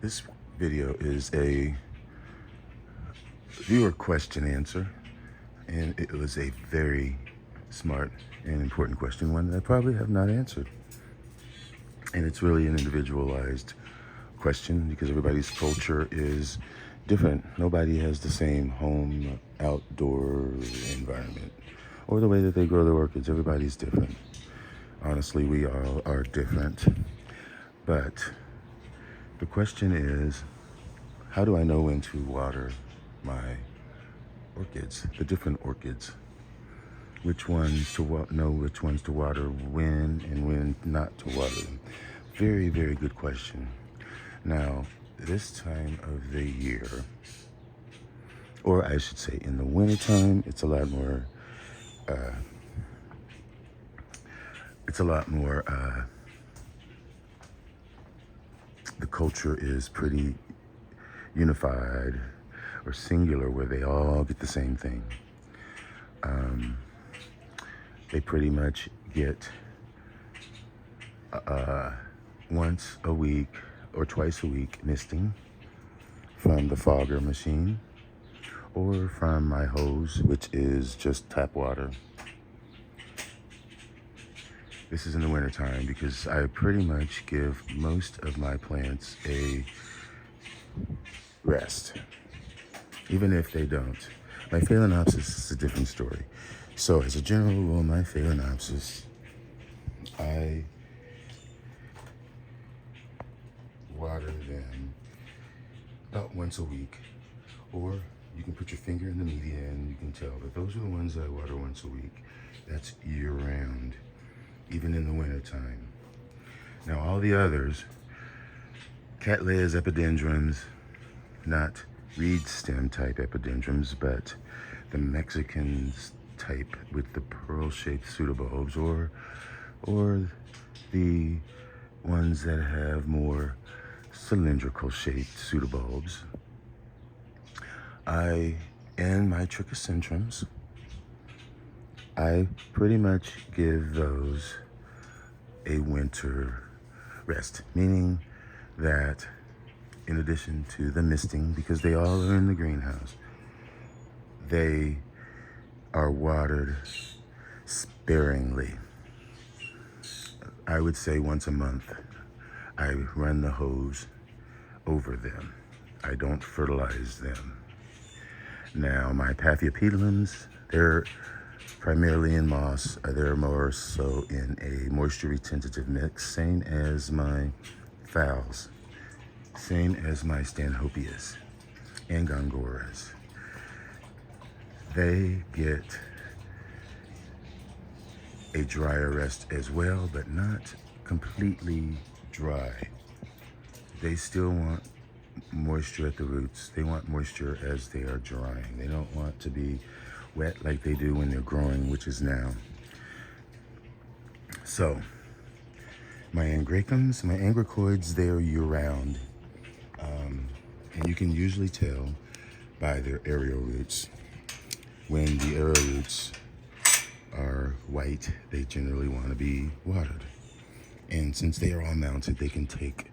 This video is a viewer question answer, and it was a very smart and important question, one that I probably have not answered. And it's really an individualized question because everybody's culture is different. Nobody has the same home outdoor environment or the way that they grow their orchids. Everybody's different. Honestly, we all are different. But the question is, how do I know when to water my orchids, the different orchids? Which ones to know which ones to water when and when not to water them? Very, very good question. Now, this time of the year, or I should say in the wintertime, it's a lot more, the culture is pretty unified or singular where they all get the same thing. They pretty much get once a week or twice a week misting from the fogger machine or from my hose, which is just tap water. This is in the wintertime because I pretty much give most of my plants a rest, even if they don't. My Phalaenopsis is a different story. So as a general rule, my Phalaenopsis, I water them about once a week, or you can put your finger in the media and you can tell. But those are the ones I water once a week. That's year round, even in the wintertime. Now all the others, Cattleyas epidendrums, not reed stem type epidendrums, but the Mexican type with the pearl-shaped pseudobulbs, or the ones that have more cylindrical shaped pseudobulbs. And my trichocentrums, I pretty much give those a winter rest, meaning that in addition to the misting, because they all are in the greenhouse, they are watered sparingly. I would say once a month, I run the hose over them. I don't fertilize them. Now, my Paphiopedilums, they're primarily in moss. They're more so in a moisture retentive mix, same as my phals, same as my Stanhopias and Gongoras. They get a drier rest as well, but not completely dry. They still want moisture at the roots. They want moisture as they are drying. They don't want to be wet like they do when they're growing, which is now. So, my angraecums, my angricoids, they are year-round. And you can usually tell by their aerial roots. When the aerial roots are white, they generally want to be watered. And since they are all mounted, they can take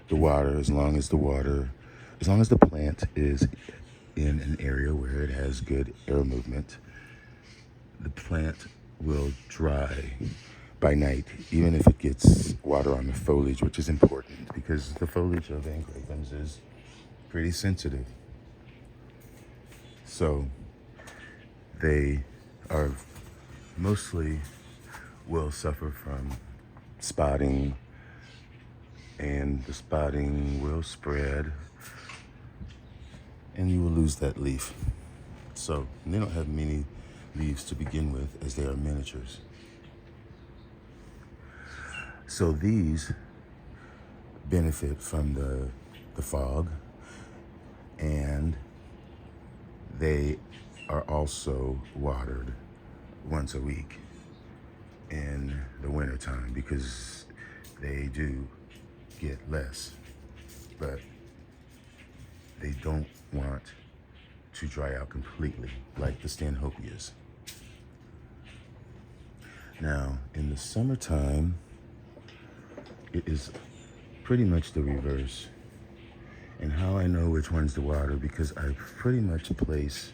the water as long as the plant is in an area where it has good air movement. The plant will dry by night, even if it gets water on the foliage, which is important because the foliage of angraecums is pretty sensitive. So they are mostly will suffer from spotting, and the spotting will spread and you will lose that leaf. So they don't have many leaves to begin with as they are miniatures. So these benefit from the fog, and they are also watered once a week in the wintertime because they do get less, but they don't want to dry out completely like the Stanhopias. Now, in the summertime, it is pretty much the reverse. And how I know which ones to water, because I pretty much place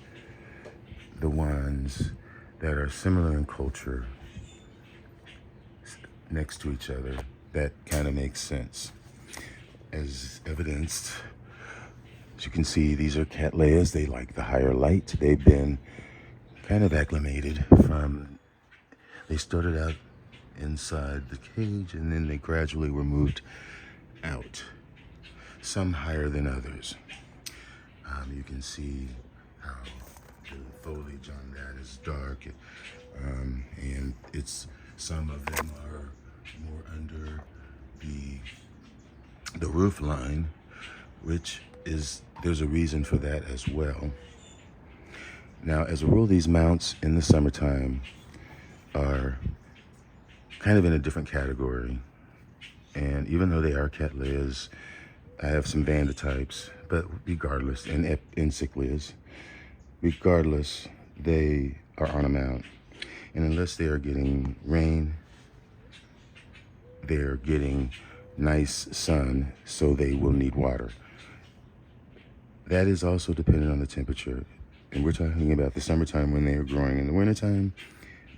the ones that are similar in culture next to each other. That kind of makes sense. As evidenced, as you can see, these are Cattleyas. They like the higher light. They've been kind of acclimated from, they started out inside the cage and then they gradually were moved out, some higher than others. You can see how the foliage on that is dark, and it's, some of them are more under the roof line, which is, there's a reason for that as well. Now, as a rule, these mounts in the summertime are kind of in a different category. And even though they are Cattleyas, I have some Vanda types, but regardless, and Encyclias, regardless, they are on a mount. And unless they are getting rain, they're getting nice sun, so they will need water. That is also dependent on the temperature. And we're talking about the summertime when they are growing. In the wintertime,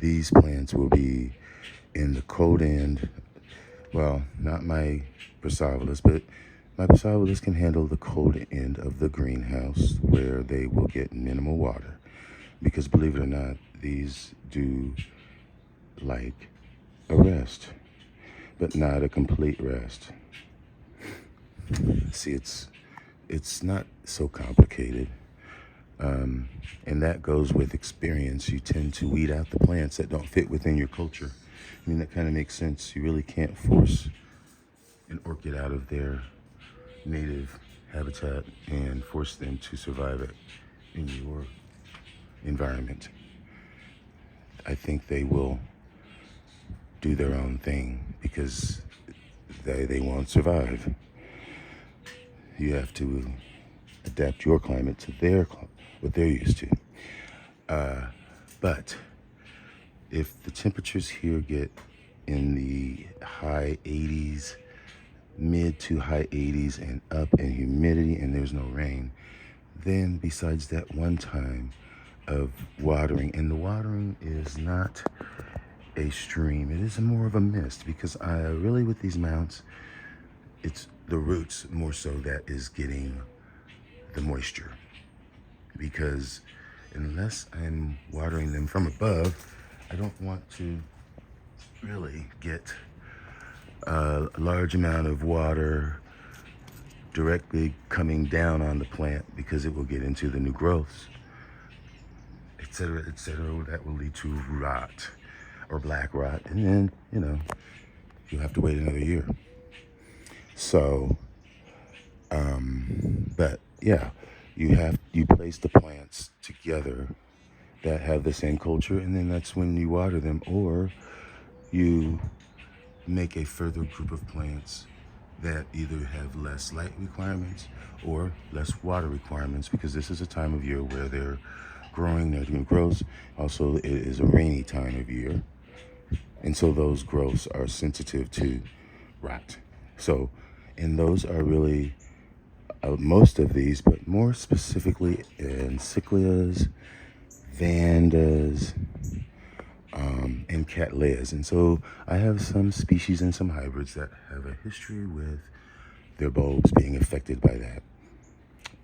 these plants will be in the cold end. Well, not my Persavalus, but my Persavalus can handle the cold end of the greenhouse where they will get minimal water. Because believe it or not, these do like a rest, but not a complete rest. See, it's not so complicated. And that goes with experience. You tend to weed out the plants that don't fit within your culture. I mean, that kind of makes sense. You really can't force an orchid out of their native habitat and force them to survive it in your environment. I think they will do their own thing because they won't survive. You have to adapt your climate to what they're used to. But if the temperatures here get in the high 80s, mid to high 80s and up in humidity and there's no rain, then besides that one time of watering, and the watering is not a stream, it is more of a mist, because I really, with these mounts, it's the roots more so that is getting the moisture, because unless I'm watering them from above, I don't want to really get a large amount of water directly coming down on the plant, because it will get into the new growths, etc., etc. That will lead to rot or black rot, and then, you know, you'll have to wait another year. So, but yeah, you place the plants together that have the same culture, and then that's when you water them, or you make a further group of plants that either have less light requirements or less water requirements, because this is a time of year where they're growing, they're doing growths. Also, it is a rainy time of year, and so those growths are sensitive to rot. So, and those are really most of these, but more specifically Encyclias, Vandas, and Cattleyas. And so I have some species and some hybrids that have a history with their bulbs being affected by that.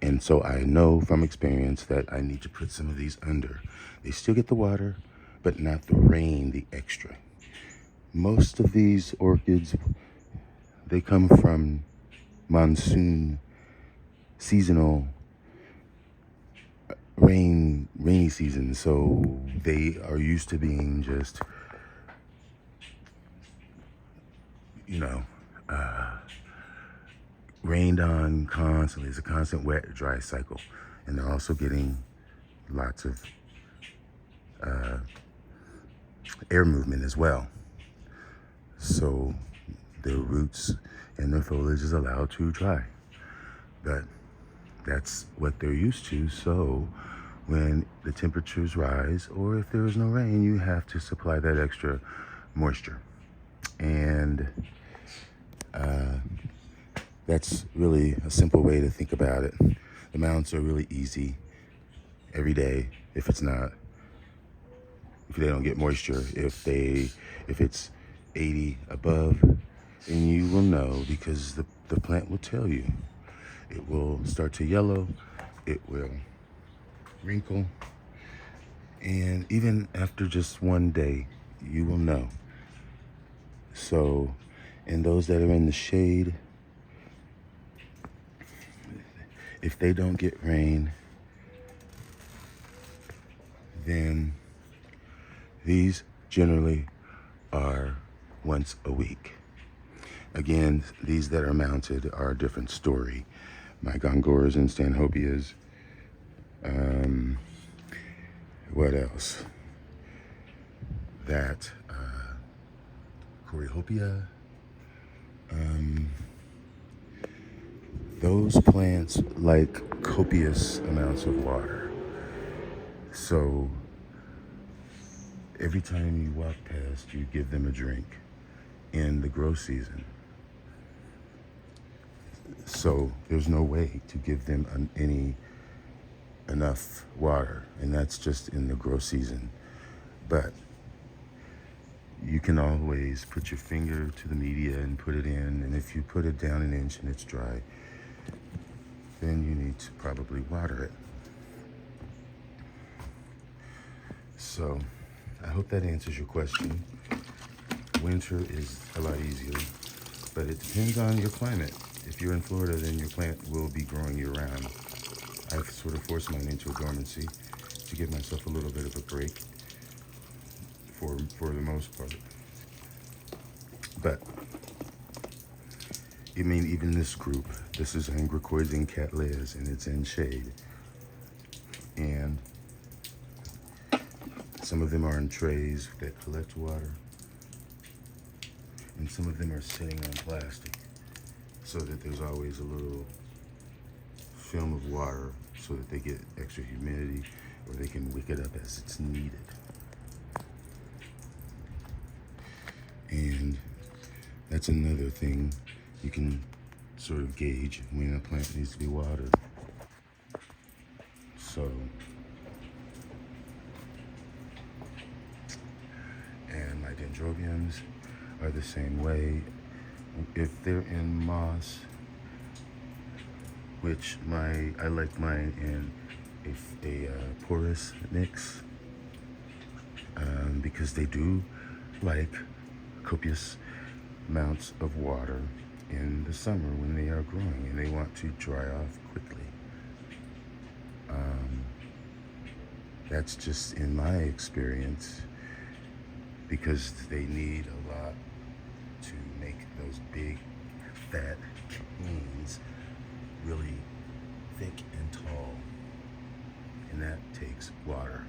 And so I know from experience that I need to put some of these under. They still get the water, but not the rain, the extra. Most of these orchids, they come from monsoon, seasonal, rainy season. So they are used to being just, rained on constantly. It's a constant wet, dry cycle. And they're also getting lots of air movement as well. So their roots and their foliage is allowed to dry. But that's what they're used to. So when the temperatures rise, or if there is no rain, you have to supply that extra moisture. And That's really a simple way to think about it. The mounts are really easy every day. If they don't get moisture, if it's 80 above, and you will know because the plant will tell you. It will start to yellow, it will wrinkle, and even after just one day, you will know. So, and those that are in the shade, if they don't get rain, then these generally are once a week. Again, these that are mounted are a different story. My Gongoras and Stanhopias. What else? That Coryhopia. Those plants like copious amounts of water. So every time you walk past, you give them a drink in the growth season. So there's no way to give them enough water, and that's just in the growth season. But you can always put your finger to the media and put it in, and if you put it down an inch and it's dry, then you need to probably water it. So I hope that answers your question. Winter is a lot easier, but it depends on your climate. If you're in Florida, then your plant will be growing year-round. I've sort of forced mine into a dormancy to give myself a little bit of a break for the most part. But, I mean, even this group, this is Angricoides and Cattleyas, and it's in shade. And some of them are in trays that collect water, and some of them are sitting on plastic so that there's always a little film of water so that they get extra humidity or they can wick it up as it's needed. And that's another thing you can sort of gauge when a plant needs to be watered. So, and my dendrobiums are the same way. If they're in moss, which I like mine in a porous mix, because they do like copious amounts of water in the summer when they are growing and they want to dry off quickly. That's just in my experience, because they need a lot to make those big fat canes really thick and tall, and that takes water.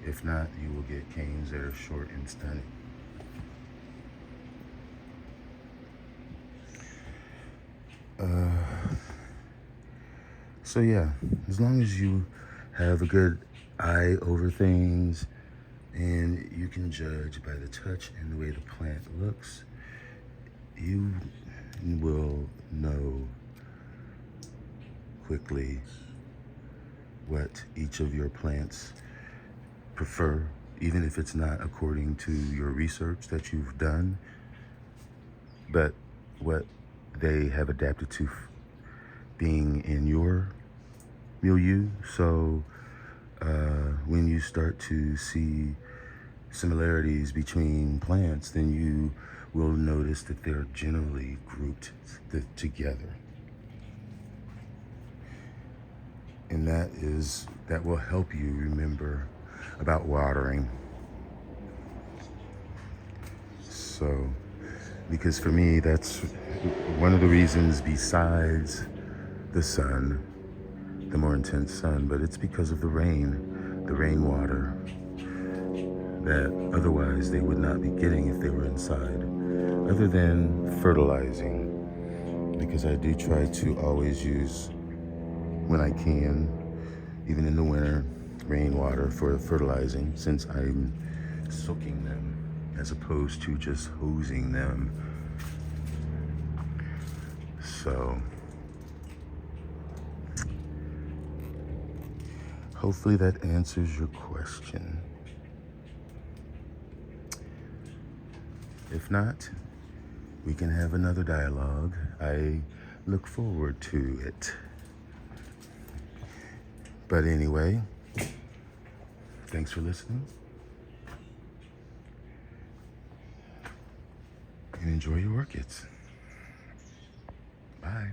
If not, you will get canes that are short and stunted. So yeah, as long as you have a good eye over things and you can judge by the touch and the way the plant looks, you will know quickly what each of your plants prefer, even if it's not according to your research that you've done, but what they have adapted to being in your milieu. So when you start to see similarities between plants, then you will notice that they're generally grouped together. And that will help you remember about watering. So, because for me, that's one of the reasons besides the sun, the more intense sun, but it's because of the rainwater that otherwise they would not be getting if they were inside, other than fertilizing, because I do try to always use, when I can, even in the winter, rainwater for fertilizing, since I'm soaking them as opposed to just hosing them. So hopefully that answers your question. If not, we can have another dialogue. I look forward to it. But anyway, thanks for listening. And enjoy your orchids. Bye.